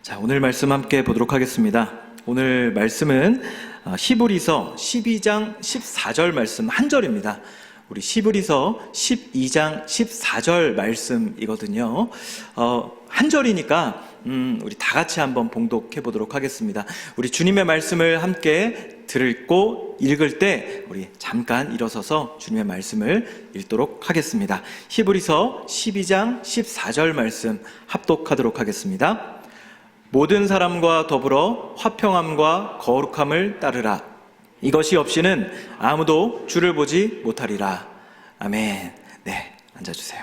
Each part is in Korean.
자, 오늘 말씀 함께 보도록 하겠습니다. 오늘 말씀은 히브리서 12장 14절 말씀 한 절입니다. 우리 히브리서 12장 14절 말씀이거든요. 한 절이니까 우리 다 같이 한번 봉독해 보도록 하겠습니다. 우리 주님의 말씀을 함께 듣고 읽을 때 우리 잠깐 일어서서 주님의 말씀을 읽도록 하겠습니다. 히브리서 12장 14절 말씀 합독하도록 하겠습니다. 모든 사람과 더불어 화평함과 거룩함을 따르라. 이것이 없이는 아무도 주를 보지 못하리라. 아멘. 네, 앉아주세요.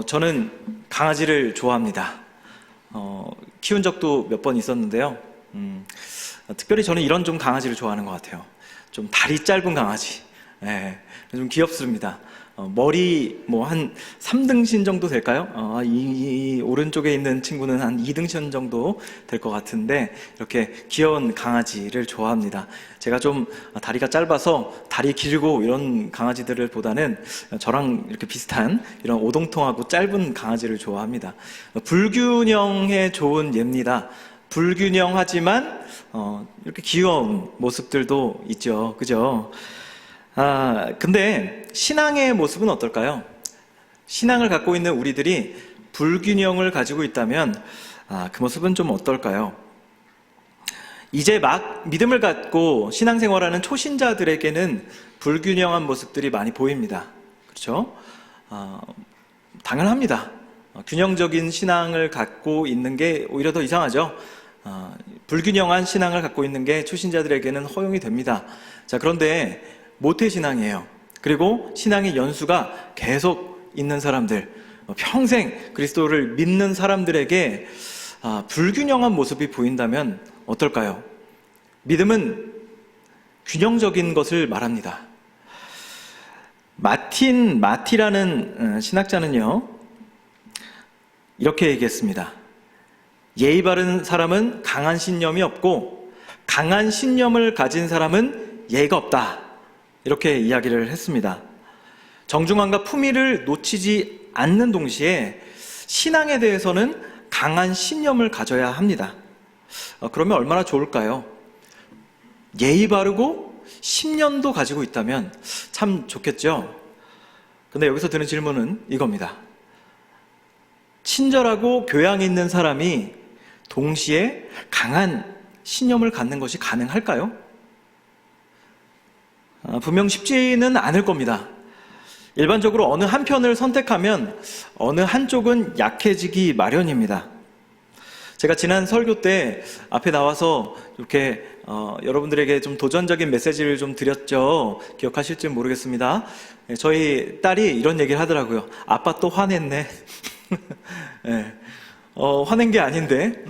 저는 강아지를 좋아합니다. 키운 적도 몇 번 있었는데요. 특별히 저는 이런 좀 강아지를 좋아하는 것 같아요. 좀 다리 짧은 강아지. 네, 좀 귀엽습니다. 머리 한 3등신 정도 될까요? 이 오른쪽에 있는 친구는 한 2등신 정도 될 것 같은데 이렇게 귀여운 강아지를 좋아합니다. 제가 좀 다리가 짧아서 다리 길고 이런 강아지들을 보다는 저랑 이렇게 비슷한 이런 오동통하고 짧은 강아지를 좋아합니다. 불균형에 좋은 예입니다. 불균형하지만 이렇게 귀여운 모습들도 있죠. 그죠? 근데 신앙의 모습은 어떨까요? 신앙을 갖고 있는 우리들이 불균형을 가지고 있다면 그 모습은 좀 어떨까요? 이제 막 믿음을 갖고 신앙생활하는 초신자들에게는 불균형한 모습들이 많이 보입니다. 그렇죠? 당연합니다. 균형적인 신앙을 갖고 있는 게 오히려 더 이상하죠. 불균형한 신앙을 갖고 있는 게 초신자들에게는 허용이 됩니다. 자, 그런데 모태신앙이에요. 그리고 신앙의 연수가 계속 있는 사람들, 평생 그리스도를 믿는 사람들에게 불균형한 모습이 보인다면 어떨까요? 믿음은 균형적인 것을 말합니다. 마티라는 신학자는요, 이렇게 얘기했습니다. 예의 바른 사람은 강한 신념이 없고 강한 신념을 가진 사람은 예의가 없다. 이렇게 이야기를 했습니다. 정중함과 품위를 놓치지 않는 동시에 신앙에 대해서는 강한 신념을 가져야 합니다. 그러면 얼마나 좋을까요? 예의 바르고 신념도 가지고 있다면 참 좋겠죠? 근데 여기서 드는 질문은 이겁니다. 친절하고 교양 있는 사람이 동시에 강한 신념을 갖는 것이 가능할까요? 분명 쉽지는 않을 겁니다. 일반적으로 어느 한편을 선택하면 어느 한쪽은 약해지기 마련입니다. 제가 지난 설교 때 앞에 나와서 이렇게 여러분들에게 좀 도전적인 메시지를 좀 드렸죠. 기억하실지 모르겠습니다. 저희 딸이 이런 얘기를 하더라고요. 아빠 또 화냈네. 네. 화낸 게 아닌데.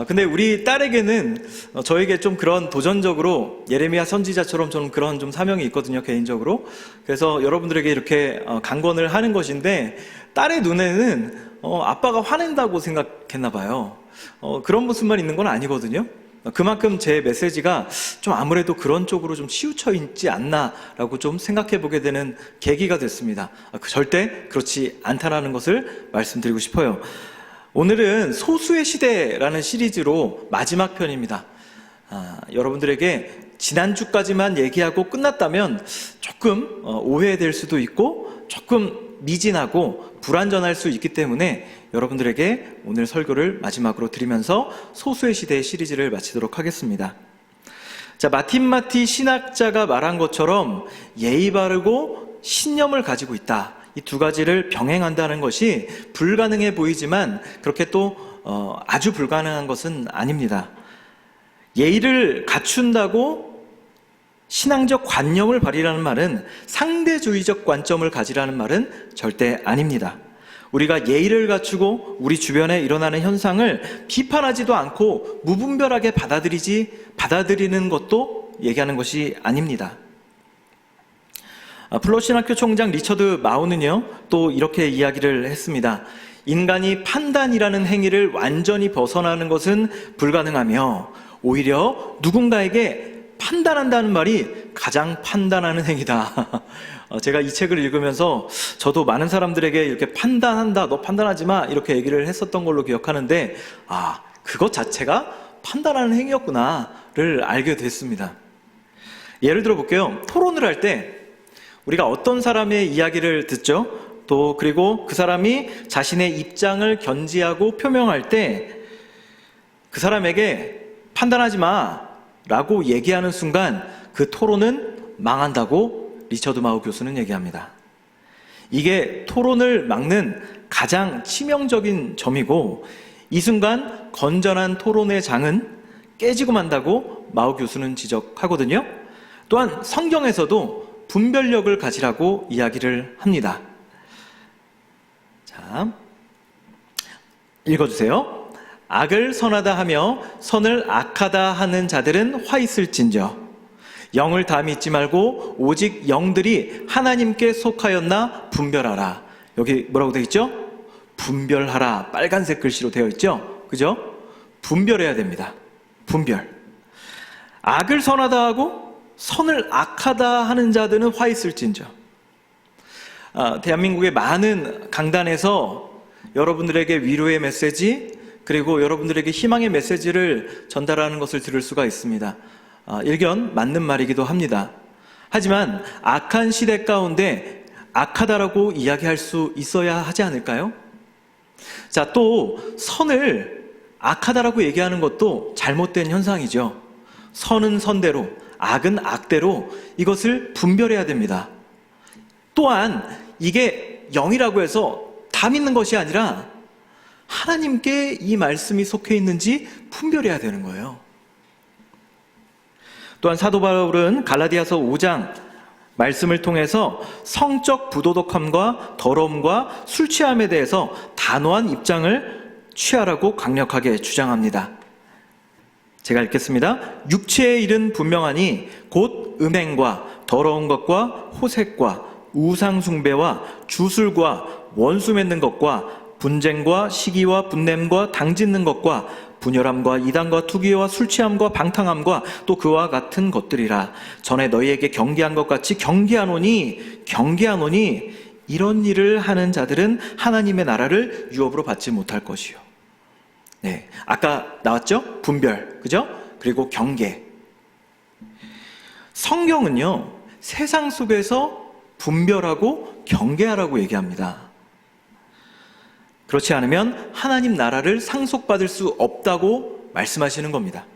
근데 우리 딸에게는 저에게 좀 그런 도전적으로 예레미야 선지자처럼 좀 그런 좀 사명이 있거든요, 개인적으로. 그래서 여러분들에게 이렇게 강권을 하는 것인데 딸의 눈에는 아빠가 화낸다고 생각했나 봐요. 그런 모습만 있는 건 아니거든요. 그만큼 제 메시지가 좀 아무래도 그런 쪽으로 좀 치우쳐 있지 않나라고 좀 생각해 보게 되는 계기가 됐습니다. 절대 그렇지 않다라는 것을 말씀드리고 싶어요. 오늘은 소수의 시대라는 시리즈로 마지막 편입니다. 여러분들에게 지난주까지만 얘기하고 끝났다면 조금 오해될 수도 있고 조금 미진하고 불완전할 수 있기 때문에 여러분들에게 오늘 설교를 마지막으로 드리면서 소수의 시대의 시리즈를 마치도록 하겠습니다. 자, 마틴 신학자가 말한 것처럼 예의 바르고 신념을 가지고 있다. 이 두 가지를 병행한다는 것이 불가능해 보이지만 그렇게 또 아주 불가능한 것은 아닙니다. 예의를 갖춘다고 신앙적 관념을 발휘라는 말은 상대주의적 관점을 가지라는 말은 절대 아닙니다. 우리가 예의를 갖추고 우리 주변에 일어나는 현상을 비판하지도 않고 무분별하게 받아들이는 것도 얘기하는 것이 아닙니다. 플러신학교 총장 리처드 마우는요, 또 이렇게 이야기를 했습니다. 인간이 판단이라는 행위를 완전히 벗어나는 것은 불가능하며 오히려 누군가에게 판단한다는 말이 가장 판단하는 행위다. 제가 이 책을 읽으면서 저도 많은 사람들에게 이렇게 판단한다, 너 판단하지 마, 이렇게 얘기를 했었던 걸로 기억하는데, 그것 자체가 판단하는 행위였구나를 알게 됐습니다. 예를 들어 볼게요. 토론을 할 때 우리가 어떤 사람의 이야기를 듣죠? 또 그리고 그 사람이 자신의 입장을 견지하고 표명할 때 그 사람에게 판단하지 마 라고 얘기하는 순간 그 토론은 망한다고 리처드 마우 교수는 얘기합니다. 이게 토론을 막는 가장 치명적인 점이고 이 순간 건전한 토론의 장은 깨지고 만다고 마우 교수는 지적하거든요. 또한 성경에서도 분별력을 가지라고 이야기를 합니다. 자, 읽어주세요. 악을 선하다 하며 선을 악하다 하는 자들은 화 있을진저 영을 다 믿지 말고 오직 영들이 하나님께 속하였나 분별하라. 여기 뭐라고 되어 있죠? 분별하라. 빨간색 글씨로 되어 있죠? 그죠? 분별해야 됩니다. 분별. 악을 선하다 하고 선을 악하다 하는 자들은 화 있을진저. 대한민국의 많은 강단에서 여러분들에게 위로의 메시지 그리고 여러분들에게 희망의 메시지를 전달하는 것을 들을 수가 있습니다. 일견 맞는 말이기도 합니다. 하지만 악한 시대 가운데 악하다라고 이야기할 수 있어야 하지 않을까요? 자, 또 선을 악하다라고 얘기하는 것도 잘못된 현상이죠. 선은 선대로, 악은 악대로 이것을 분별해야 됩니다. 또한 이게 영이라고 해서 다 믿는 것이 아니라 하나님께 이 말씀이 속해 있는지 분별해야 되는 거예요. 또한 사도 바울은 갈라디아서 5장 말씀을 통해서 성적 부도덕함과 더러움과 술 취함에 대해서 단호한 입장을 취하라고 강력하게 주장합니다. 제가 읽겠습니다. 육체의 일은 분명하니 곧 음행과 더러운 것과 호색과 우상 숭배와 주술과 원수 맺는 것과 분쟁과 시기와 분냄과 당짓는 것과 분열함과 이단과 투기와 술취함과 방탕함과 또 그와 같은 것들이라. 전에 너희에게 경계한 것 같이 경계하노니 이런 일을 하는 자들은 하나님의 나라를 유업으로 받지 못할 것이요. 네, 아까 나왔죠? 분별, 그죠? 그리고 경계. 성경은요, 세상 속에서 분별하고 경계하라고 얘기합니다. 그렇지 않으면 하나님 나라를 상속받을 수 없다고 말씀하시는 겁니다.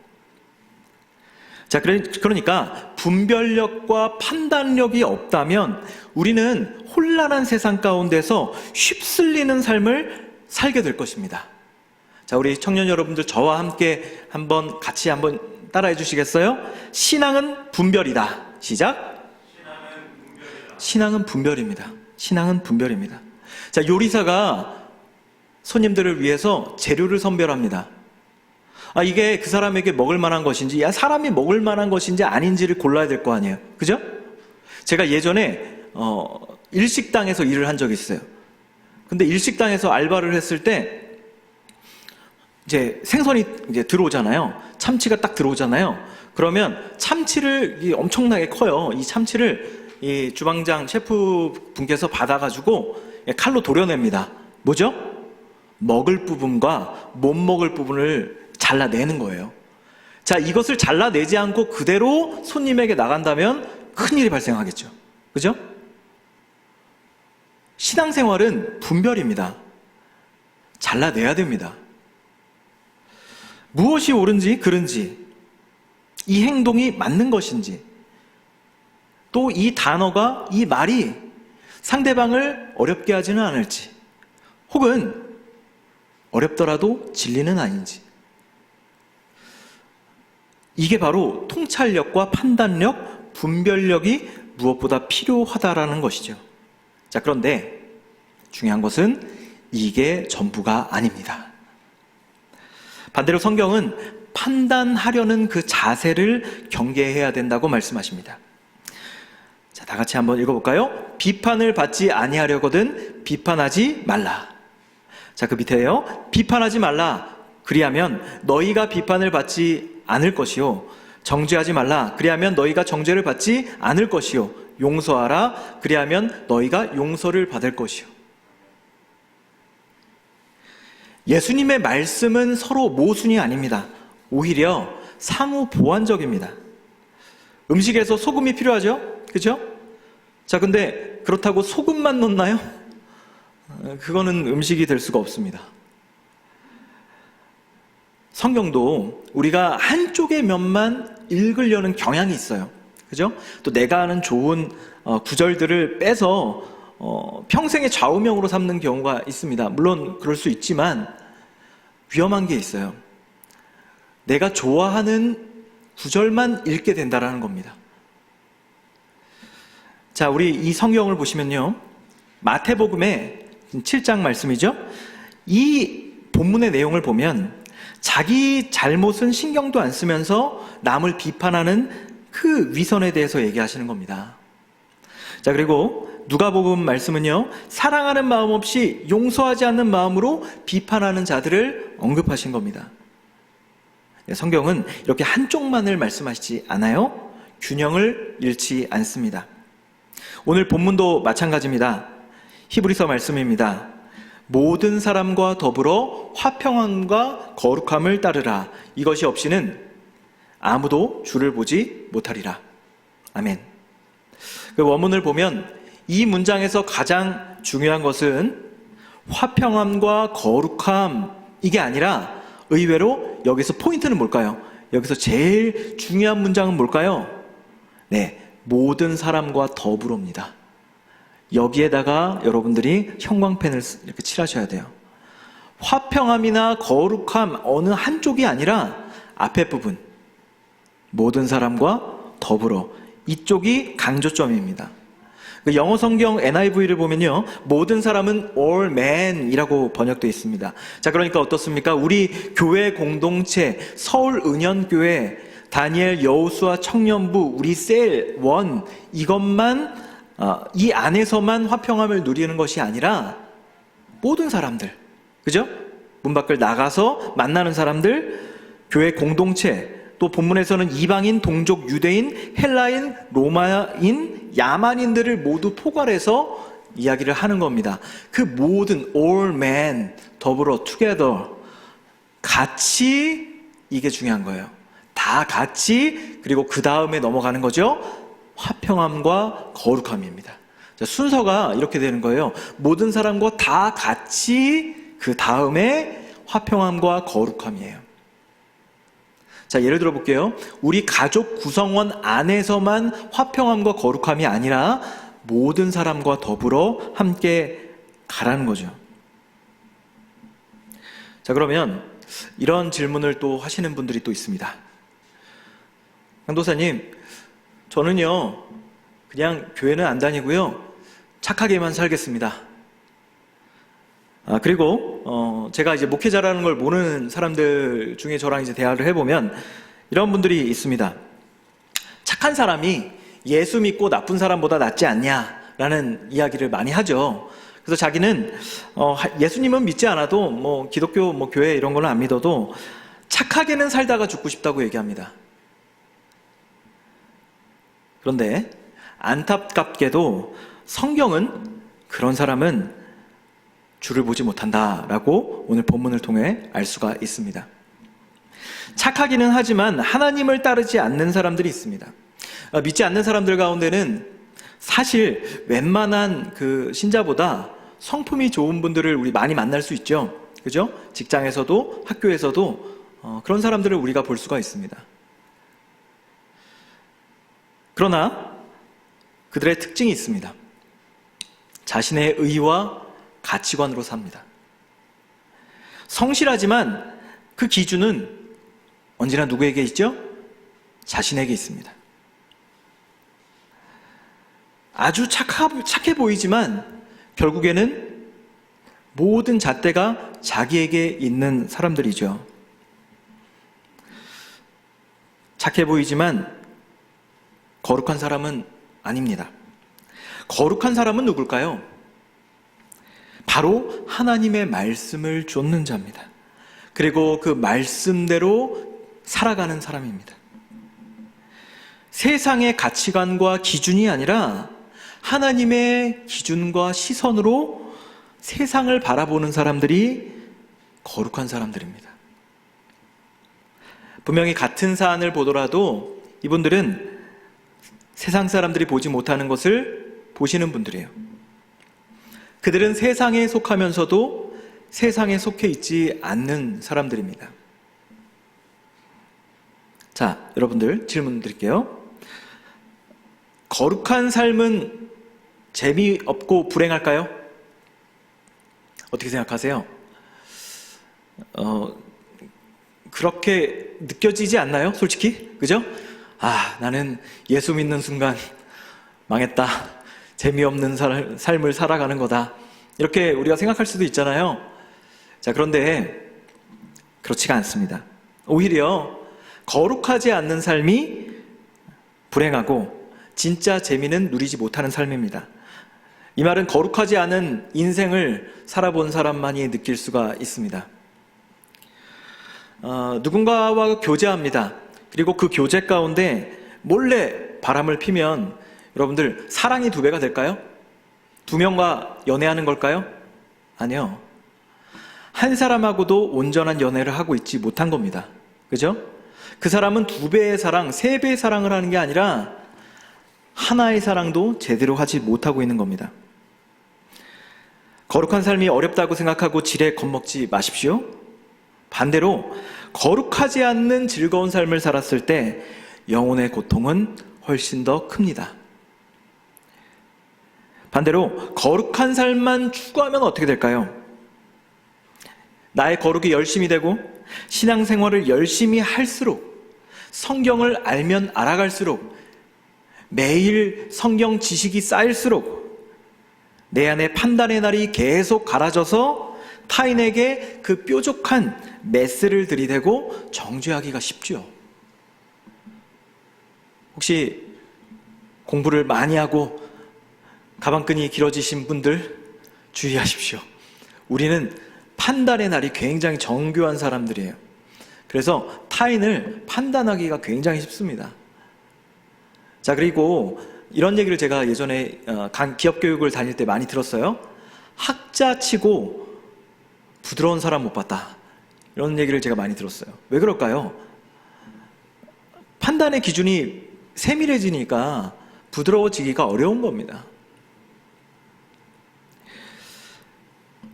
자, 그러니까 분별력과 판단력이 없다면 우리는 혼란한 세상 가운데서 휩쓸리는 삶을 살게 될 것입니다. 자, 우리 청년 여러분들 저와 함께 같이 한번 따라해 주시겠어요? 신앙은 분별이다. 시작. 신앙은 분별입니다. 신앙은 분별입니다. 자, 요리사가 손님들을 위해서 재료를 선별합니다. 이게 그 사람에게 먹을 만한 것인지, 사람이 먹을 만한 것인지 아닌지를 골라야 될 거 아니에요. 그죠? 제가 예전에, 일식당에서 일을 한 적이 있어요. 근데 일식당에서 알바를 했을 때, 이제 생선이 이제 들어오잖아요. 참치가 딱 들어오잖아요. 그러면 참치를 엄청나게 커요. 이 참치를 이 주방장 셰프 분께서 받아가지고 칼로 도려냅니다. 뭐죠? 먹을 부분과 못 먹을 부분을 잘라내는 거예요. 자, 이것을 잘라내지 않고 그대로 손님에게 나간다면 큰일이 발생하겠죠. 그죠? 신앙생활은 분별입니다. 잘라내야 됩니다. 무엇이 옳은지 그른지, 이 행동이 맞는 것인지, 또 이 단어가, 이 말이 상대방을 어렵게 하지는 않을지, 혹은 어렵더라도 진리는 아닌지. 이게 바로 통찰력과 판단력, 분별력이 무엇보다 필요하다라는 것이죠. 자, 그런데 중요한 것은 이게 전부가 아닙니다. 반대로 성경은 판단하려는 그 자세를 경계해야 된다고 말씀하십니다. 자, 다 같이 한번 읽어볼까요? 비판을 받지 아니하려거든 비판하지 말라. 자, 그 밑에요. 비판하지 말라. 그리하면 너희가 비판을 받지 않을 것이요 정죄하지 말라. 그리하면 너희가 정죄를 받지 않을 것이요. 용서하라. 그리하면 너희가 용서를 받을 것이요. 예수님의 말씀은 서로 모순이 아닙니다. 오히려 상호 보완적입니다. 음식에서 소금이 필요하죠? 그죠? 자, 근데 그렇다고 소금만 넣나요? 그거는 음식이 될 수가 없습니다. 성경도 우리가 한쪽의 면만 읽으려는 경향이 있어요. 그죠? 또 내가 아는 좋은 구절들을 빼서 평생의 좌우명으로 삼는 경우가 있습니다. 물론 그럴 수 있지만 위험한 게 있어요. 내가 좋아하는 구절만 읽게 된다라는 겁니다. 자, 우리 이 성경을 보시면요. 마태복음의 7장 말씀이죠. 이 본문의 내용을 보면 자기 잘못은 신경도 안 쓰면서 남을 비판하는 그 위선에 대해서 얘기하시는 겁니다. 자, 그리고 누가복음 말씀은요, 사랑하는 마음 없이 용서하지 않는 마음으로 비판하는 자들을 언급하신 겁니다. 성경은 이렇게 한쪽만을 말씀하시지 않아요. 균형을 잃지 않습니다. 오늘 본문도 마찬가지입니다. 히브리서 말씀입니다. 모든 사람과 더불어 화평함과 거룩함을 따르라. 이것이 없이는 아무도 주를 보지 못하리라. 아멘. 그 원문을 보면 이 문장에서 가장 중요한 것은 화평함과 거룩함, 이게 아니라 의외로 여기서 포인트는 뭘까요? 여기서 제일 중요한 문장은 뭘까요? 네, 모든 사람과 더불어입니다. 여기에다가 여러분들이 형광펜을 이렇게 칠하셔야 돼요. 화평함이나 거룩함 어느 한쪽이 아니라 앞에 부분, 모든 사람과 더불어, 이쪽이 강조점입니다. 영어 성경 NIV를 보면요, 모든 사람은 all men이라고 번역되어 있습니다. 자, 그러니까 어떻습니까? 우리 교회 공동체, 서울은현교회, 다니엘 여호수아 청년부, 우리 셀, 원, 이것만 이 안에서만 화평함을 누리는 것이 아니라 모든 사람들, 그죠? 문 밖을 나가서 만나는 사람들, 교회 공동체, 또 본문에서는 이방인, 동족, 유대인, 헬라인, 로마인, 야만인들을 모두 포괄해서 이야기를 하는 겁니다. 그 모든 all men, 더불어 together, 같이, 이게 중요한 거예요. 다 같이, 그리고 그 다음에 넘어가는 거죠. 화평함과 거룩함입니다. 자, 순서가 이렇게 되는 거예요. 모든 사람과 다 같이, 그 다음에 화평함과 거룩함이에요. 자, 예를 들어 볼게요. 우리 가족 구성원 안에서만 화평함과 거룩함이 아니라 모든 사람과 더불어 함께 가라는 거죠. 자, 그러면 이런 질문을 또 하시는 분들이 또 있습니다. 강도사님, 저는요, 그냥 교회는 안 다니고요, 착하게만 살겠습니다. 그리고 제가 이제 목회자라는 걸 모르는 사람들 중에 저랑 이제 대화를 해보면 이런 분들이 있습니다. 착한 사람이 예수 믿고 나쁜 사람보다 낫지 않냐라는 이야기를 많이 하죠. 그래서 자기는 예수님은 믿지 않아도 뭐 기독교 뭐 교회 이런 거는 안 믿어도 착하게는 살다가 죽고 싶다고 얘기합니다. 그런데 안타깝게도 성경은 그런 사람은 주를 보지 못한다라고 오늘 본문을 통해 알 수가 있습니다. 착하기는 하지만 하나님을 따르지 않는 사람들이 있습니다. 믿지 않는 사람들 가운데는 사실 웬만한 그 신자보다 성품이 좋은 분들을 우리 많이 만날 수 있죠. 그죠? 직장에서도 학교에서도 그런 사람들을 우리가 볼 수가 있습니다. 그러나 그들의 특징이 있습니다. 자신의 의와 가치관으로 삽니다. 성실하지만 그 기준은 언제나 누구에게 있죠? 자신에게 있습니다. 아주 착해 보이지만 결국에는 모든 잣대가 자기에게 있는 사람들이죠. 착해 보이지만 거룩한 사람은 아닙니다. 거룩한 사람은 누굴까요? 바로 하나님의 말씀을 좇는 자입니다. 그리고 그 말씀대로 살아가는 사람입니다. 세상의 가치관과 기준이 아니라 하나님의 기준과 시선으로 세상을 바라보는 사람들이 거룩한 사람들입니다. 분명히 같은 사안을 보더라도 이분들은 세상 사람들이 보지 못하는 것을 보시는 분들이에요. 그들은 세상에 속하면서도 세상에 속해 있지 않는 사람들입니다. 자, 여러분들 질문 드릴게요. 거룩한 삶은 재미없고 불행할까요? 어떻게 생각하세요? 그렇게 느껴지지 않나요? 솔직히? 그죠? 아, 나는 예수 믿는 순간 망했다. 재미없는 삶을 살아가는 거다. 이렇게 우리가 생각할 수도 있잖아요. 자, 그런데 그렇지가 않습니다. 오히려 거룩하지 않는 삶이 불행하고 진짜 재미는 누리지 못하는 삶입니다. 이 말은 거룩하지 않은 인생을 살아본 사람만이 느낄 수가 있습니다. 누군가와 교제합니다. 그리고 그 교제 가운데 몰래 바람을 피면 여러분들 사랑이 2배가 될까요? 2명과 연애하는 걸까요? 아니요. 한 사람하고도 온전한 연애를 하고 있지 못한 겁니다. 그죠? 그 사람은 2배의 사랑, 3배의 사랑을 하는 게 아니라 하나의 사랑도 제대로 하지 못하고 있는 겁니다. 거룩한 삶이 어렵다고 생각하고 지레 겁먹지 마십시오. 반대로 거룩하지 않는 즐거운 삶을 살았을 때 영혼의 고통은 훨씬 더 큽니다. 반대로 거룩한 삶만 추구하면 어떻게 될까요? 나의 거룩이 열심히 되고 신앙생활을 열심히 할수록 성경을 알면 알아갈수록 매일 성경 지식이 쌓일수록 내 안에 판단의 날이 계속 갈아져서 타인에게 그 뾰족한 메스를 들이대고 정죄하기가 쉽죠. 혹시 공부를 많이 하고 가방끈이 길어지신 분들 주의하십시오. 우리는 판단의 날이 굉장히 정교한 사람들이에요. 그래서 타인을 판단하기가 굉장히 쉽습니다. 자, 그리고 이런 얘기를 제가 예전에 기업 교육을 다닐 때 많이 들었어요. 학자치고 부드러운 사람 못 봤다. 이런 얘기를 제가 많이 들었어요. 왜 그럴까요? 판단의 기준이 세밀해지니까 부드러워지기가 어려운 겁니다.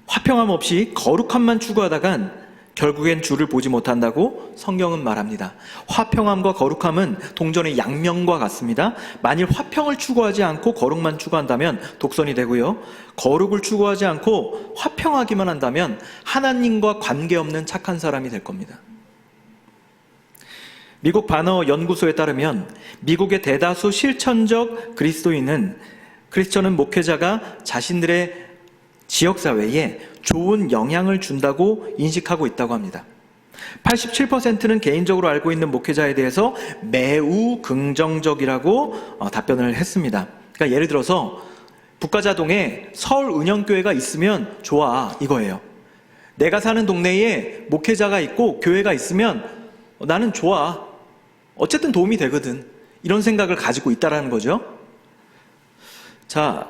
화평함 없이 거룩함만 추구하다간 결국엔 주를 보지 못한다고 성경은 말합니다. 화평함과 거룩함은 동전의 양면과 같습니다. 만일 화평을 추구하지 않고 거룩만 추구한다면 독선이 되고요. 거룩을 추구하지 않고 화평하기만 한다면 하나님과 관계없는 착한 사람이 될 겁니다. 미국 바너 연구소에 따르면 미국의 대다수 실천적 크리스천은 목회자가 자신들의 지역사회에 좋은 영향을 준다고 인식하고 있다고 합니다. 87%는 개인적으로 알고 있는 목회자에 대해서 매우 긍정적이라고 답변을 했습니다. 그러니까 예를 들어서 북가자동에 서울은영교회가 있으면 좋아, 이거예요. 내가 사는 동네에 목회자가 있고 교회가 있으면 나는 좋아. 어쨌든 도움이 되거든. 이런 생각을 가지고 있다는 거죠. 자,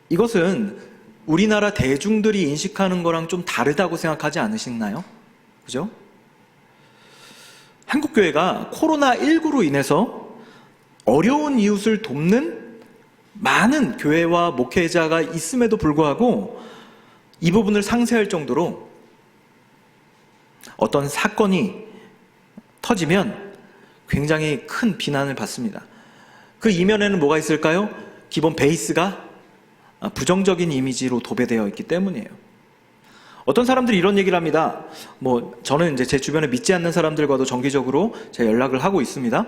이것은 우리나라 대중들이 인식하는 거랑 좀 다르다고 생각하지 않으시나요? 그죠? 한국교회가 코로나19로 인해서 어려운 이웃을 돕는 많은 교회와 목회자가 있음에도 불구하고 이 부분을 상쇄할 정도로 어떤 사건이 터지면 굉장히 큰 비난을 받습니다. 그 이면에는 뭐가 있을까요? 기본 베이스가 부정적인 이미지로 도배되어 있기 때문이에요. 어떤 사람들이 이런 얘기를 합니다. 저는 이제 제 주변에 믿지 않는 사람들과도 정기적으로 제가 연락을 하고 있습니다.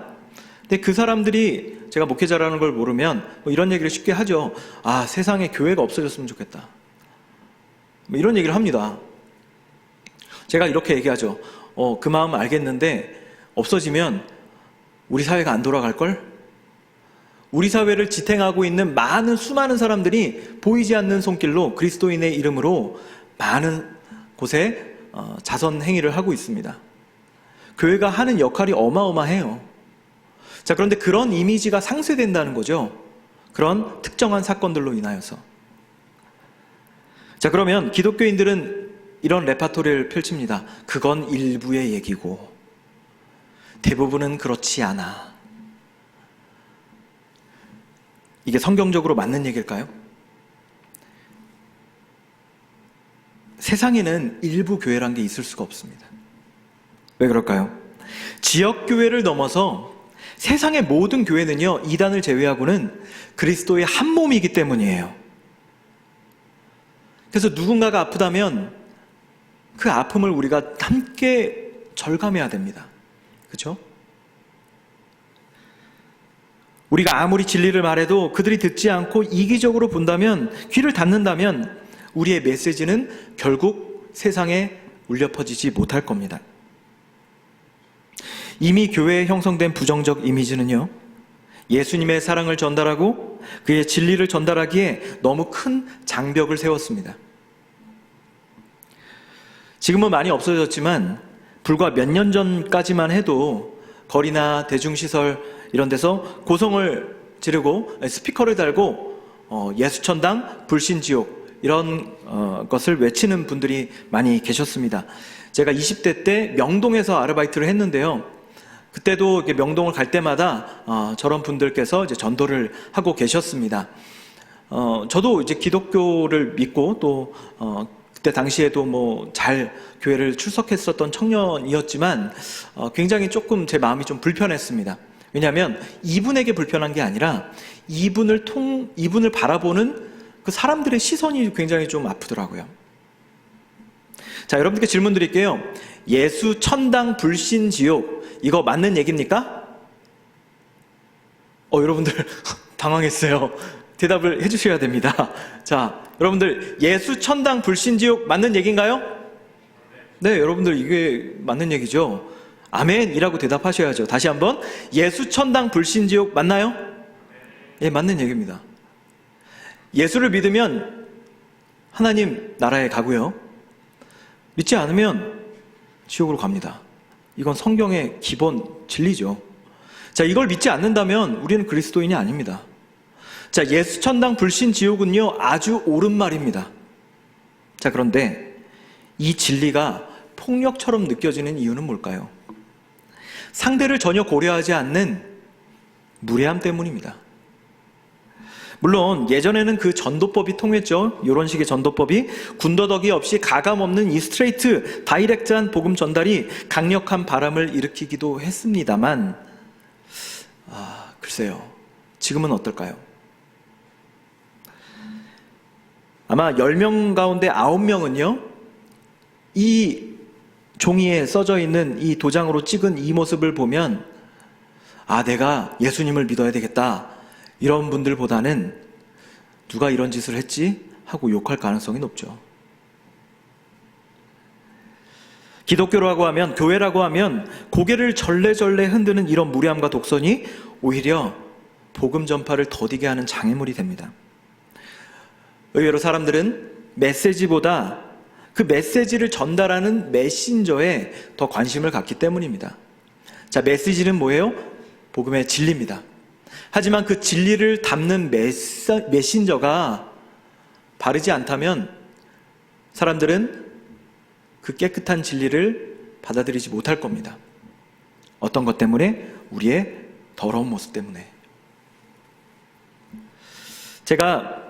근데 그 사람들이 제가 목회자라는 걸 모르면 이런 얘기를 쉽게 하죠. 아, 세상에 교회가 없어졌으면 좋겠다. 이런 얘기를 합니다. 제가 이렇게 얘기하죠. 그 마음 알겠는데 없어지면 우리 사회가 안 돌아갈걸? 우리 사회를 지탱하고 있는 수많은 사람들이 보이지 않는 손길로 그리스도인의 이름으로 많은 곳에 자선 행위를 하고 있습니다. 교회가 하는 역할이 어마어마해요. 자, 그런데 그런 이미지가 상쇄된다는 거죠. 그런 특정한 사건들로 인하여서. 자, 그러면 기독교인들은 이런 레파토리를 펼칩니다. 그건 일부의 얘기고 대부분은 그렇지 않아. 이게 성경적으로 맞는 얘기일까요? 세상에는 일부 교회란 게 있을 수가 없습니다. 왜 그럴까요? 지역교회를 넘어서 세상의 모든 교회는요, 이단을 제외하고는 그리스도의 한 몸이기 때문이에요. 그래서 누군가가 아프다면 그 아픔을 우리가 함께 절감해야 됩니다. 그렇죠? 우리가 아무리 진리를 말해도 그들이 듣지 않고 이기적으로 본다면, 귀를 닫는다면 우리의 메시지는 결국 세상에 울려 퍼지지 못할 겁니다. 이미 교회에 형성된 부정적 이미지는요, 예수님의 사랑을 전달하고 그의 진리를 전달하기에 너무 큰 장벽을 세웠습니다. 지금은 많이 없어졌지만 불과 몇 년 전까지만 해도 거리나 대중시설 이런 데서 고성을 지르고 스피커를 달고 예수천당, 불신지옥 이런 것을 외치는 분들이 많이 계셨습니다. 제가 20대 때 명동에서 아르바이트를 했는데요. 그때도 명동을 갈 때마다 저런 분들께서 이제 전도를 하고 계셨습니다. 저도 이제 기독교를 믿고 또 그때 당시에도 뭐 잘 교회를 출석했었던 청년이었지만 굉장히 조금 제 마음이 좀 불편했습니다. 왜냐하면 이분에게 불편한 게 아니라 이분을 바라보는 그 사람들의 시선이 굉장히 좀 아프더라고요. 자, 여러분께 질문 드릴게요. 예수 천당 불신 지옥 이거 맞는 얘기입니까? 여러분들 당황했어요. 대답을 해주셔야 됩니다. 자, 여러분들 예수 천당 불신 지옥 맞는 얘기인가요? 네, 여러분들 이게 맞는 얘기죠. 아멘이라고 대답하셔야죠. 다시 한번, 예수 천당 불신 지옥 맞나요? 예, 맞는 얘기입니다. 예수를 믿으면 하나님 나라에 가고요, 믿지 않으면 지옥으로 갑니다. 이건 성경의 기본 진리죠. 자, 이걸 믿지 않는다면 우리는 그리스도인이 아닙니다. 자, 예수 천당 불신 지옥은요, 아주 옳은 말입니다. 자, 그런데 이 진리가 폭력처럼 느껴지는 이유는 뭘까요? 상대를 전혀 고려하지 않는 무례함 때문입니다. 물론 예전에는 그 전도법이 통했죠. 이런 식의 전도법이 군더더기 없이 가감 없는 이 스트레이트 다이렉트한 복음 전달이 강력한 바람을 일으키기도 했습니다만, 글쎄요, 지금은 어떨까요? 아마 10명 가운데 9명은요 이 종이에 써져 있는 이 도장으로 찍은 이 모습을 보면 내가 예수님을 믿어야 되겠다, 이런 분들보다는 누가 이런 짓을 했지? 하고 욕할 가능성이 높죠. 기독교라고 하면, 교회라고 하면 고개를 절레절레 흔드는 이런 무례함과 독선이 오히려 복음 전파를 더디게 하는 장애물이 됩니다. 의외로 사람들은 메시지보다 그 메시지를 전달하는 메신저에 더 관심을 갖기 때문입니다. 자, 메시지는 뭐예요? 복음의 진리입니다. 하지만 그 진리를 담는 메신저가 바르지 않다면 사람들은 그 깨끗한 진리를 받아들이지 못할 겁니다. 어떤 것 때문에? 우리의 더러운 모습 때문에. 제가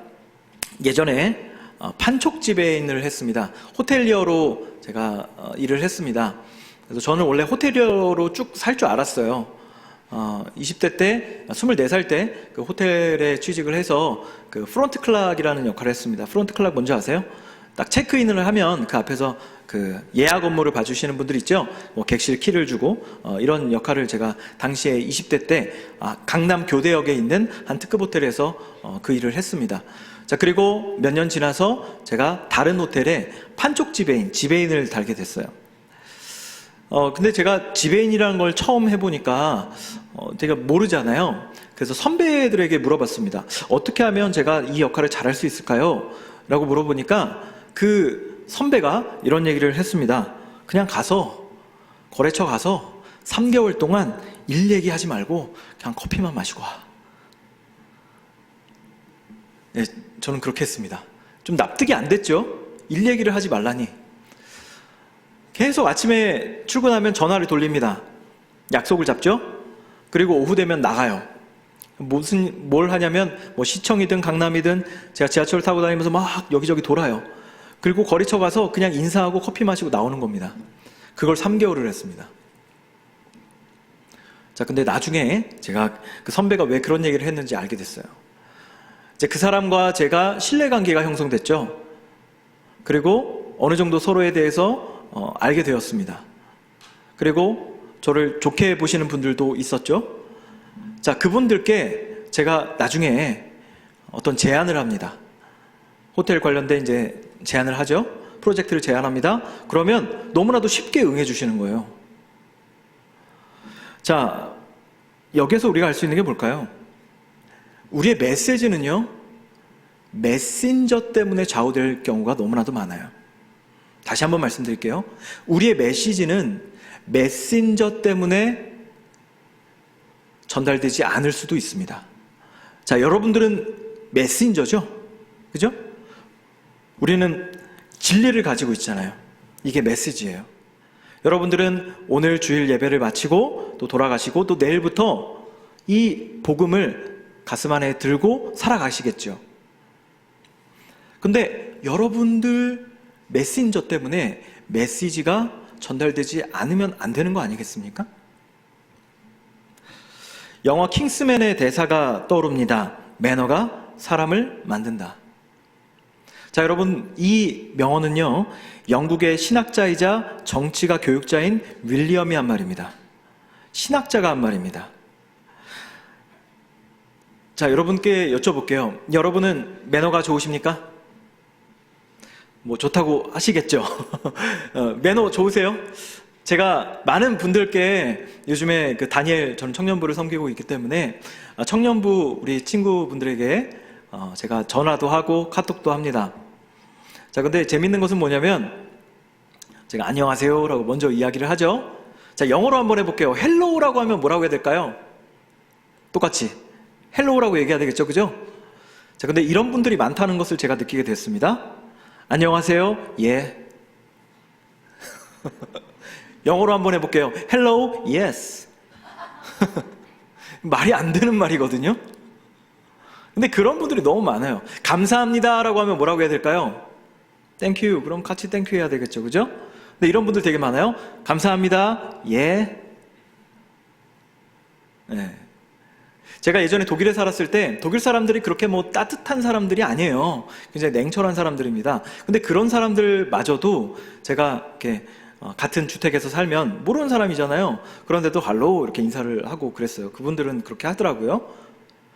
예전에 판촉 지배인을 했습니다. 호텔리어로 제가 일을 했습니다. 그래서 저는 원래 호텔리어로 쭉 살 줄 알았어요. 20대 때, 24살 때 그 호텔에 취직을 해서 그 프론트 클락이라는 역할을 했습니다. 프론트 클락 뭔지 아세요? 딱 체크인을 하면 그 앞에서 그 예약 업무를 봐주시는 분들 있죠? 객실 키를 주고 이런 역할을 제가 당시에 20대 때 강남 교대역에 있는 한 특급 호텔에서 그 일을 했습니다. 자, 그리고 몇 년 지나서 제가 다른 호텔에 판촉 지배인을 달게 됐어요. 근데 제가 지배인이라는 걸 처음 해보니까 제가 모르잖아요. 그래서 선배들에게 물어봤습니다. 어떻게 하면 제가 이 역할을 잘할 수 있을까요? 라고 물어보니까 그 선배가 이런 얘기를 했습니다. 그냥 가서, 거래처 가서 3개월 동안 일 얘기하지 말고 그냥 커피만 마시고 와. 네, 저는 그렇게 했습니다. 좀 납득이 안 됐죠? 일 얘기를 하지 말라니. 계속 아침에 출근하면 전화를 돌립니다. 약속을 잡죠? 그리고 오후 되면 나가요. 뭘 하냐면, 뭐 시청이든 강남이든 제가 지하철 타고 다니면서 막 여기저기 돌아요. 그리고 거리쳐 가서 그냥 인사하고 커피 마시고 나오는 겁니다. 그걸 3개월을 했습니다. 자, 근데 나중에 제가 그 선배가 왜 그런 얘기를 했는지 알게 됐어요. 이제 그 사람과 제가 신뢰관계가 형성됐죠. 그리고 어느 정도 서로에 대해서 알게 되었습니다. 그리고 저를 좋게 보시는 분들도 있었죠. 자, 그분들께 제가 나중에 어떤 제안을 합니다. 호텔 관련된 이제 제안을 하죠. 프로젝트를 제안합니다. 그러면 너무나도 쉽게 응해 주시는 거예요. 자, 여기에서 우리가 알 수 있는 게 뭘까요? 우리의 메시지는요, 메신저 때문에 좌우될 경우가 너무나도 많아요. 다시 한번 말씀드릴게요. 우리의 메시지는 메신저 때문에 전달되지 않을 수도 있습니다. 자, 여러분들은 메신저죠? 그죠? 우리는 진리를 가지고 있잖아요. 이게 메시지예요. 여러분들은 오늘 주일 예배를 마치고 또 돌아가시고 또 내일부터 이 복음을 가슴 안에 들고 살아가시겠죠. 근데 여러분들 메신저 때문에 메시지가 전달되지 않으면 안 되는 거 아니겠습니까? 영화 킹스맨의 대사가 떠오릅니다. 매너가 사람을 만든다. 자, 여러분, 이 명언은요, 영국의 신학자이자 정치가 교육자인 윌리엄이 한 말입니다. 신학자가 한 말입니다. 자, 여러분께 여쭤볼게요. 여러분은 매너가 좋으십니까? 뭐 좋다고 하시겠죠. 매너 좋으세요? 제가 많은 분들께 요즘에 그 다니엘, 저는 청년부를 섬기고 있기 때문에 청년부 우리 친구분들에게 제가 전화도 하고 카톡도 합니다. 자, 근데 재밌는 것은 뭐냐면 제가 안녕하세요 라고 먼저 이야기를 하죠. 자, 영어로 한번 해볼게요. 헬로우라고 하면 뭐라고 해야 될까요? 똑같이 헬로우라고 얘기해야 되겠죠, 그죠? 자, 근데 이런 분들이 많다는 것을 제가 느끼게 됐습니다. 안녕하세요. 예. 영어로 한번 해볼게요. Hello, yes. 말이 안 되는 말이거든요. 근데 그런 분들이 너무 많아요. 감사합니다라고 하면 뭐라고 해야 될까요? Thank you. 그럼 같이 Thank you 해야 되겠죠, 그죠? 근데 이런 분들 되게 많아요. 감사합니다. 예. 네. 제가 예전에 독일에 살았을 때 독일 사람들이 그렇게 뭐 따뜻한 사람들이 아니에요. 굉장히 냉철한 사람들입니다. 근데 그런 사람들마저도 제가 이렇게 같은 주택에서 살면 모르는 사람이잖아요. 그런데도 할로 이렇게 인사를 하고 그랬어요. 그분들은 그렇게 하더라고요.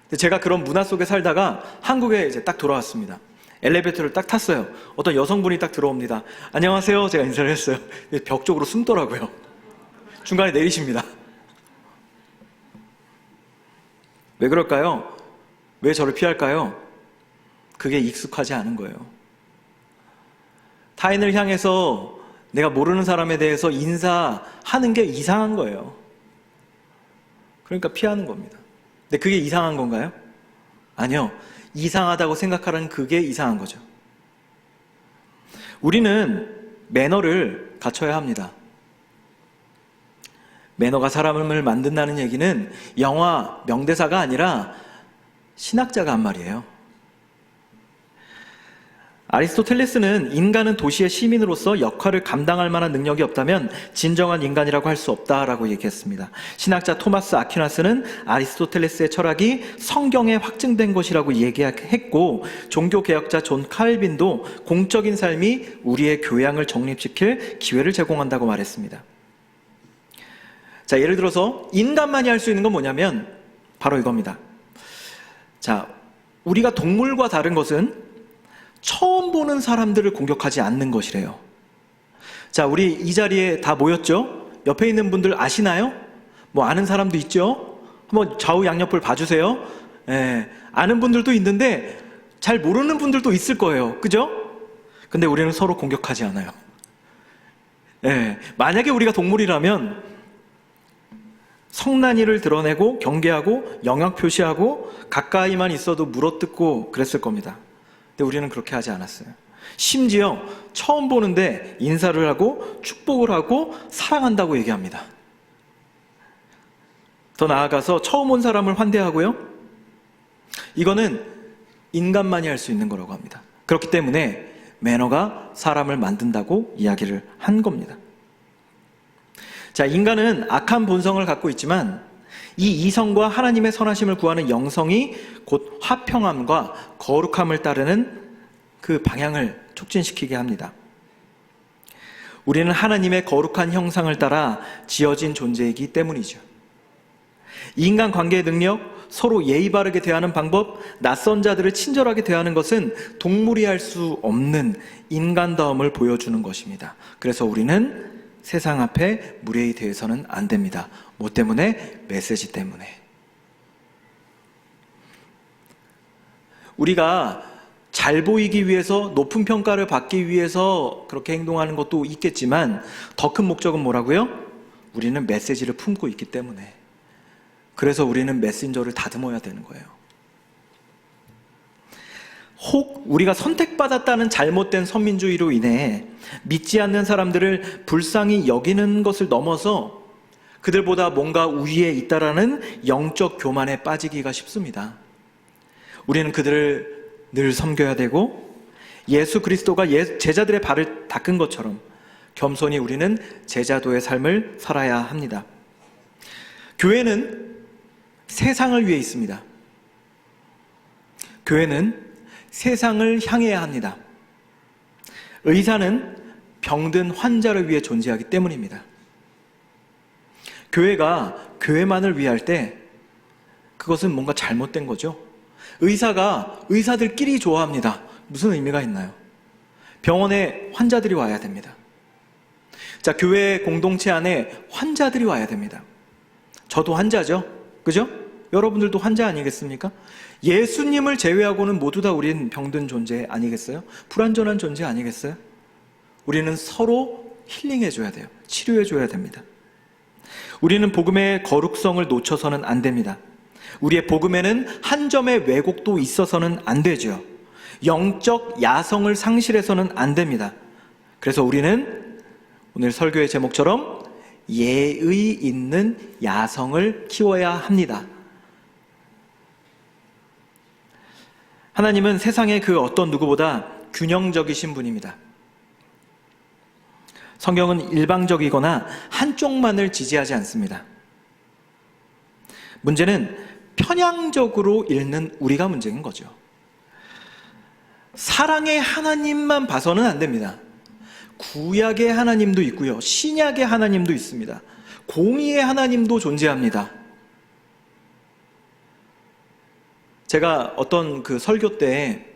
근데 제가 그런 문화 속에 살다가 한국에 이제 딱 돌아왔습니다. 엘리베이터를 딱 탔어요. 어떤 여성분이 딱 들어옵니다. 안녕하세요. 제가 인사를 했어요. 벽 쪽으로 숨더라고요. 중간에 내리십니다. 왜 그럴까요? 왜 저를 피할까요? 그게 익숙하지 않은 거예요. 타인을 향해서 내가 모르는 사람에 대해서 인사하는 게 이상한 거예요. 그러니까 피하는 겁니다. 근데 그게 이상한 건가요? 아니요. 이상하다고 생각하는 그게 이상한 거죠. 우리는 매너를 갖춰야 합니다. 매너가 사람을 만든다는 얘기는 영화 명대사가 아니라 신학자가 한 말이에요. 아리스토텔레스는 인간은 도시의 시민으로서 역할을 감당할 만한 능력이 없다면 진정한 인간이라고 할 수 없다라고 얘기했습니다. 신학자 토마스 아퀴나스는 아리스토텔레스의 철학이 성경에 확증된 것이라고 얘기했고, 종교개혁자 존 칼빈도 공적인 삶이 우리의 교양을 정립시킬 기회를 제공한다고 말했습니다. 자, 예를 들어서 인간만이 할 수 있는 건 뭐냐면 바로 이겁니다. 자, 우리가 동물과 다른 것은 처음 보는 사람들을 공격하지 않는 것이래요. 자, 우리 이 자리에 다 모였죠? 옆에 있는 분들 아시나요? 뭐 아는 사람도 있죠? 한번 좌우 양옆을 봐주세요. 예, 아는 분들도 있는데 잘 모르는 분들도 있을 거예요. 그죠? 근데 우리는 서로 공격하지 않아요. 예, 만약에 우리가 동물이라면 성난이를 드러내고 경계하고 영역 표시하고 가까이만 있어도 물어뜯고 그랬을 겁니다. 근데 우리는 그렇게 하지 않았어요. 심지어 처음 보는데 인사를 하고 축복을 하고 사랑한다고 얘기합니다. 더 나아가서 처음 온 사람을 환대하고요. 이거는 인간만이 할 수 있는 거라고 합니다. 그렇기 때문에 매너가 사람을 만든다고 이야기를 한 겁니다. 자, 인간은 악한 본성을 갖고 있지만 이 이성과 하나님의 선하심을 구하는 영성이 곧 화평함과 거룩함을 따르는 그 방향을 촉진시키게 합니다. 우리는 하나님의 거룩한 형상을 따라 지어진 존재이기 때문이죠. 인간 관계의 능력, 서로 예의 바르게 대하는 방법, 낯선 자들을 친절하게 대하는 것은 동물이 할 수 없는 인간다움을 보여주는 것입니다. 그래서 우리는 세상 앞에 무례히 대해서는 안 됩니다. 뭐 때문에? 메시지 때문에. 우리가 잘 보이기 위해서, 높은 평가를 받기 위해서 그렇게 행동하는 것도 있겠지만 더 큰 목적은 뭐라고요? 우리는 메시지를 품고 있기 때문에. 그래서 우리는 메신저를 다듬어야 되는 거예요. 혹 우리가 선택받았다는 잘못된 선민주의로 인해 믿지 않는 사람들을 불쌍히 여기는 것을 넘어서 그들보다 뭔가 우위에 있다라는 영적 교만에 빠지기가 쉽습니다. 우리는 그들을 늘 섬겨야 되고 예수 그리스도가 제자들의 발을 닦은 것처럼 겸손히 우리는 제자도의 삶을 살아야 합니다. 교회는 세상을 위해 있습니다. 교회는 세상을 향해야 합니다. 의사는 병든 환자를 위해 존재하기 때문입니다. 교회가 교회만을 위할 때 그것은 뭔가 잘못된 거죠. 의사가 의사들끼리 좋아합니다. 무슨 의미가 있나요? 병원에 환자들이 와야 됩니다. 자, 교회 공동체 안에 환자들이 와야 됩니다. 저도 환자죠. 그죠? 여러분들도 환자 아니겠습니까? 예수님을 제외하고는 모두 다 우리는 병든 존재 아니겠어요? 불완전한 존재 아니겠어요? 우리는 서로 힐링해줘야 돼요. 치료해줘야 됩니다. 우리는 복음의 거룩성을 놓쳐서는 안 됩니다. 우리의 복음에는 한 점의 왜곡도 있어서는 안 되죠. 영적 야성을 상실해서는 안 됩니다. 그래서 우리는 오늘 설교의 제목처럼 예의 있는 야성을 키워야 합니다. 하나님은 세상의 그 어떤 누구보다 균형적이신 분입니다. 성경은 일방적이거나 한쪽만을 지지하지 않습니다. 문제는 편향적으로 읽는 우리가 문제인 거죠. 사랑의 하나님만 봐서는 안 됩니다. 구약의 하나님도 있고요. 신약의 하나님도 있습니다. 공의의 하나님도 존재합니다. 제가 어떤 그 설교 때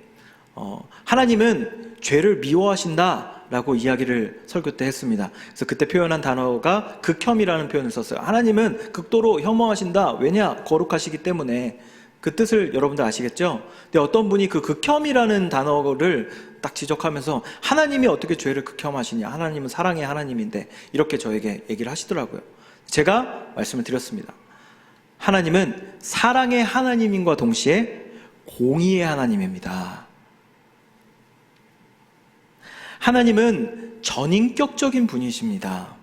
하나님은 죄를 미워하신다라고 이야기를 설교 때 했습니다. 그래서 그때 표현한 단어가 극혐이라는 표현을 썼어요. 하나님은 극도로 혐오하신다. 왜냐? 거룩하시기 때문에. 그 뜻을 여러분들 아시겠죠? 근데 어떤 분이 그 극혐이라는 단어를 딱 지적하면서 하나님이 어떻게 죄를 극혐하시냐? 하나님은 사랑의 하나님인데 이렇게 저에게 얘기를 하시더라고요. 제가 말씀을 드렸습니다. 하나님은 사랑의 하나님인과 동시에 공의의 하나님입니다. 하나님은 전인격적인 분이십니다.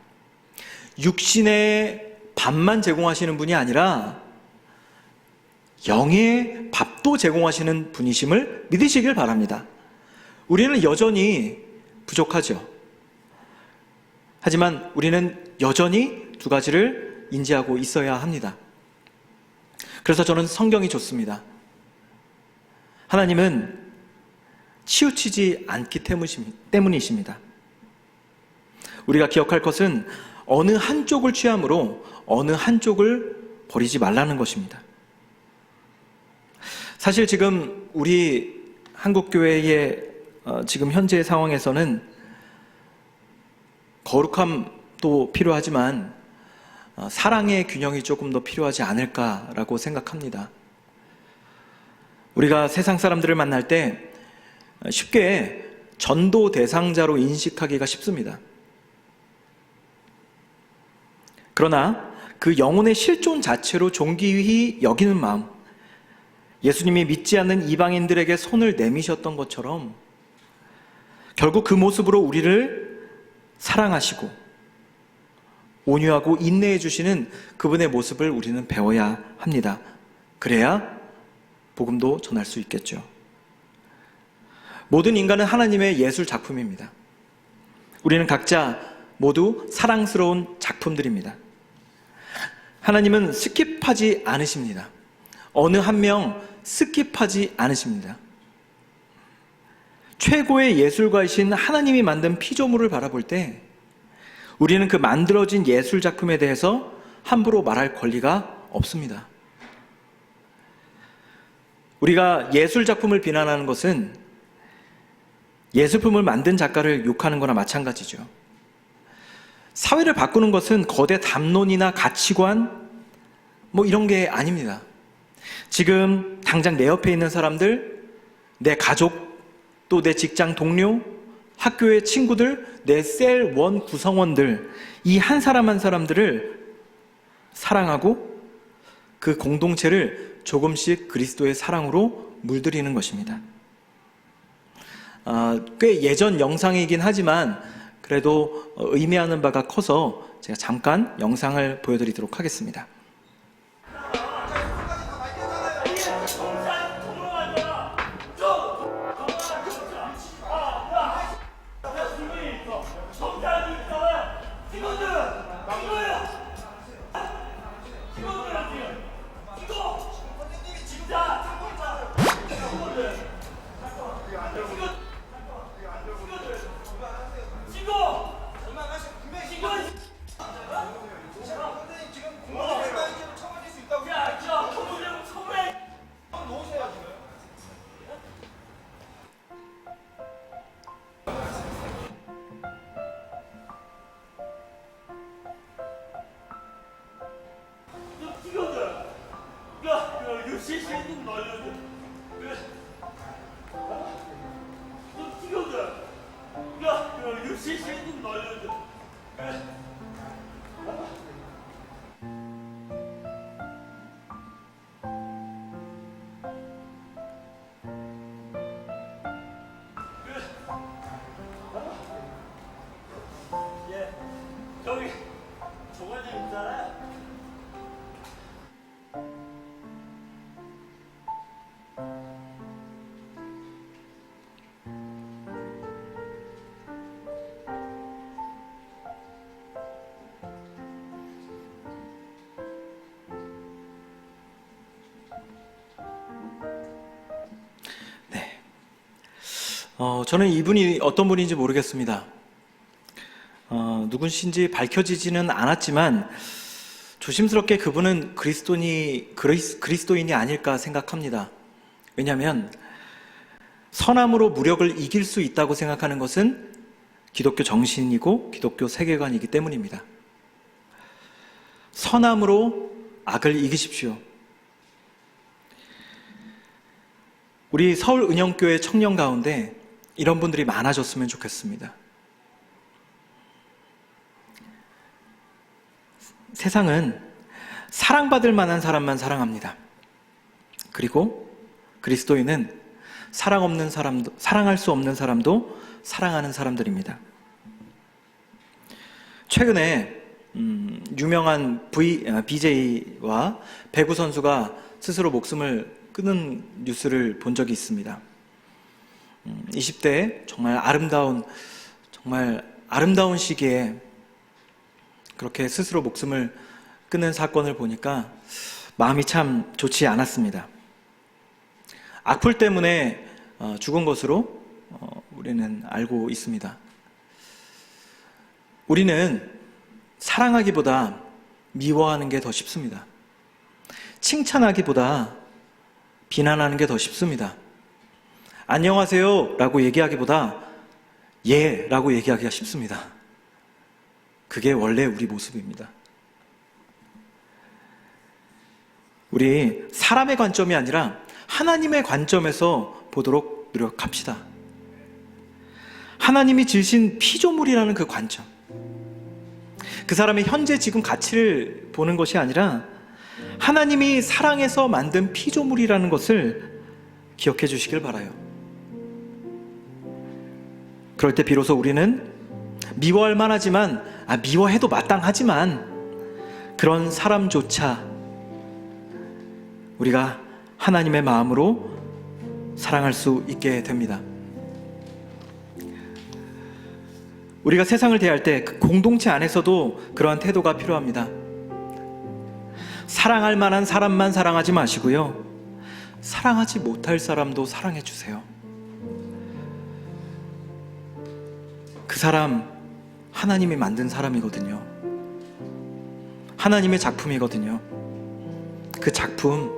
육신의 밥만 제공하시는 분이 아니라 영의 밥도 제공하시는 분이심을 믿으시길 바랍니다. 우리는 여전히 부족하죠. 하지만 우리는 여전히 두 가지를 인지하고 있어야 합니다. 그래서 저는 성경이 좋습니다. 하나님은 치우치지 않기 때문이십니다. 우리가 기억할 것은 어느 한쪽을 취함으로 어느 한쪽을 버리지 말라는 것입니다. 사실 지금 우리 한국교회의 지금 현재의 상황에서는 거룩함도 필요하지만 사랑의 균형이 조금 더 필요하지 않을까라고 생각합니다. 우리가 세상 사람들을 만날 때 쉽게 전도 대상자로 인식하기가 쉽습니다. 그러나 그 영혼의 실존 자체로 존귀히 여기는 마음, 예수님이 믿지 않는 이방인들에게 손을 내미셨던 것처럼 결국 그 모습으로 우리를 사랑하시고 온유하고 인내해 주시는 그분의 모습을 우리는 배워야 합니다. 그래야 복음도 전할 수 있겠죠. 모든 인간은 하나님의 예술 작품입니다. 우리는 각자 모두 사랑스러운 작품들입니다. 하나님은 스킵하지 않으십니다. 어느 한 명 스킵하지 않으십니다. 최고의 예술가이신 하나님이 만든 피조물을 바라볼 때 우리는 그 만들어진 예술 작품에 대해서 함부로 말할 권리가 없습니다. 우리가 예술 작품을 비난하는 것은 예술품을 만든 작가를 욕하는 거나 마찬가지죠. 사회를 바꾸는 것은 거대 담론이나 가치관 이런 게 아닙니다. 지금 당장 내 옆에 있는 사람들, 내 가족, 또 내 직장 동료, 학교의 친구들, 내 셀 원 구성원들, 이 한 사람 한 사람들을 사랑하고 그 공동체를 조금씩 그리스도의 사랑으로 물들이는 것입니다. 꽤 예전 영상이긴 하지만 그래도 의미하는 바가 커서 제가 잠깐 영상을 보여드리도록 하겠습니다. 저는 이분이 어떤 분인지 모르겠습니다. 누구신지 밝혀지지는 않았지만 조심스럽게 그분은 그리스도인이 아닐까 생각합니다. 왜냐하면 선함으로 무력을 이길 수 있다고 생각하는 것은 기독교 정신이고 기독교 세계관이기 때문입니다. 선함으로 악을 이기십시오. 우리 서울은영교회 청년 가운데 이런 분들이 많아졌으면 좋겠습니다. 세상은 사랑받을 만한 사람만 사랑합니다. 그리고 그리스도인은 사랑할 수 없는 사람도 사랑하는 사람들입니다. 최근에 유명한 BJ와 배구 선수가 스스로 목숨을 끊은 뉴스를 본 적이 있습니다. 20대에 정말 아름다운 시기에 그렇게 스스로 목숨을 끊는 사건을 보니까 마음이 참 좋지 않았습니다. 악플 때문에 죽은 것으로 우리는 알고 있습니다. 우리는 사랑하기보다 미워하는 게 더 쉽습니다. 칭찬하기보다 비난하는 게 더 쉽습니다. 안녕하세요 라고 얘기하기보다 예 라고 얘기하기가 쉽습니다. 그게 원래 우리 모습입니다. 우리 사람의 관점이 아니라 하나님의 관점에서 보도록 노력합시다. 하나님이 지으신 피조물이라는 그 관점, 그 사람의 현재 지금 가치를 보는 것이 아니라 하나님이 사랑해서 만든 피조물이라는 것을 기억해 주시길 바라요. 그럴 때 비로소 우리는 미워할 만하지만, 미워해도 마땅하지만 그런 사람조차 우리가 하나님의 마음으로 사랑할 수 있게 됩니다. 우리가 세상을 대할 때 그 공동체 안에서도 그러한 태도가 필요합니다. 사랑할 만한 사람만 사랑하지 마시고요, 사랑하지 못할 사람도 사랑해 주세요. 그 사람 하나님이 만든 사람이거든요. 하나님의 작품이거든요. 그 작품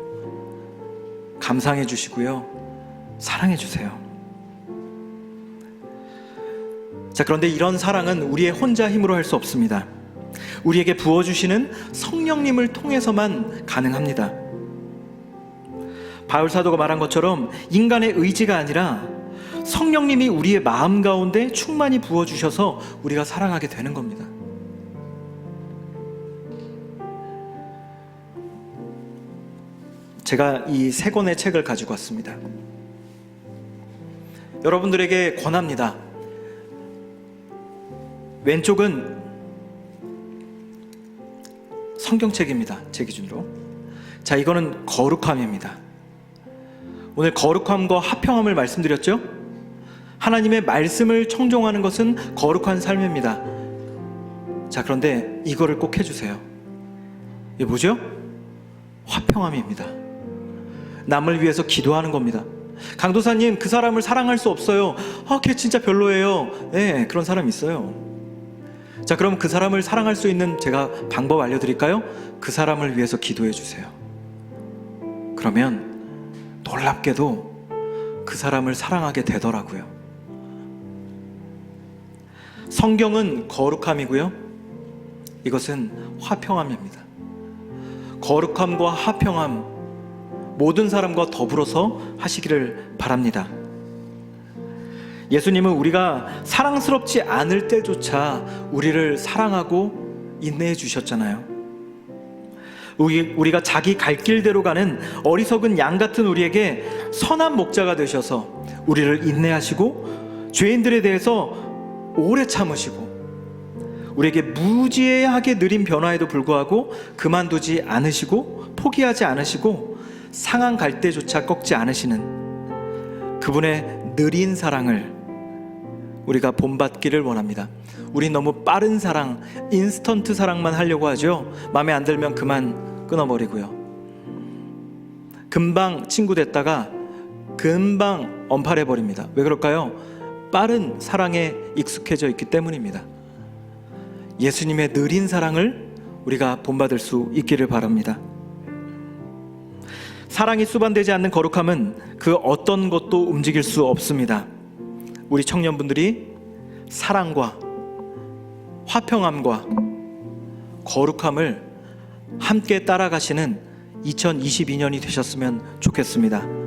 감상해 주시고요, 사랑해 주세요. 자, 그런데 이런 사랑은 우리의 혼자 힘으로 할 수 없습니다. 우리에게 부어주시는 성령님을 통해서만 가능합니다. 바울 사도가 말한 것처럼 인간의 의지가 아니라 성령님이 우리의 마음 가운데 충만히 부어주셔서 우리가 사랑하게 되는 겁니다. 제가 이 세 권의 책을 가지고 왔습니다. 여러분들에게 권합니다. 왼쪽은 성경책입니다. 제 기준으로. 자, 이거는 거룩함입니다. 오늘 거룩함과 화평함을 말씀드렸죠? 하나님의 말씀을 청종하는 것은 거룩한 삶입니다. 자, 그런데 이거를 꼭 해주세요. 이게 뭐죠? 화평함입니다. 남을 위해서 기도하는 겁니다. 강도사님, 그 사람을 사랑할 수 없어요. 걔 진짜 별로예요. 네, 그런 사람 있어요. 자, 그럼 그 사람을 사랑할 수 있는 제가 방법 알려드릴까요? 그 사람을 위해서 기도해 주세요. 그러면 놀랍게도 그 사람을 사랑하게 되더라고요. 성경은 거룩함이고요, 이것은 화평함입니다. 거룩함과 화평함, 모든 사람과 더불어서 하시기를 바랍니다. 예수님은 우리가 사랑스럽지 않을 때조차 우리를 사랑하고 인내해 주셨잖아요. 우리가 자기 갈 길대로 가는 어리석은 양 같은 우리에게 선한 목자가 되셔서 우리를 인내하시고 죄인들에 대해서 오래 참으시고 우리에게 무지하게 느린 변화에도 불구하고 그만두지 않으시고 포기하지 않으시고 상한 갈대조차 꺾지 않으시는 그분의 느린 사랑을 우리가 본받기를 원합니다. 우린 너무 빠른 사랑, 인스턴트 사랑만 하려고 하죠. 마음에 안 들면 그만 끊어버리고요. 금방 친구 됐다가 금방 언팔해버립니다. 왜 그럴까요? 빠른 사랑에 익숙해져 있기 때문입니다. 예수님의 느린 사랑을 우리가 본받을 수 있기를 바랍니다. 사랑이 수반되지 않는 거룩함은 그 어떤 것도 움직일 수 없습니다. 우리 청년분들이 사랑과 화평함과 거룩함을 함께 따라가시는 2022년이 되셨으면 좋겠습니다.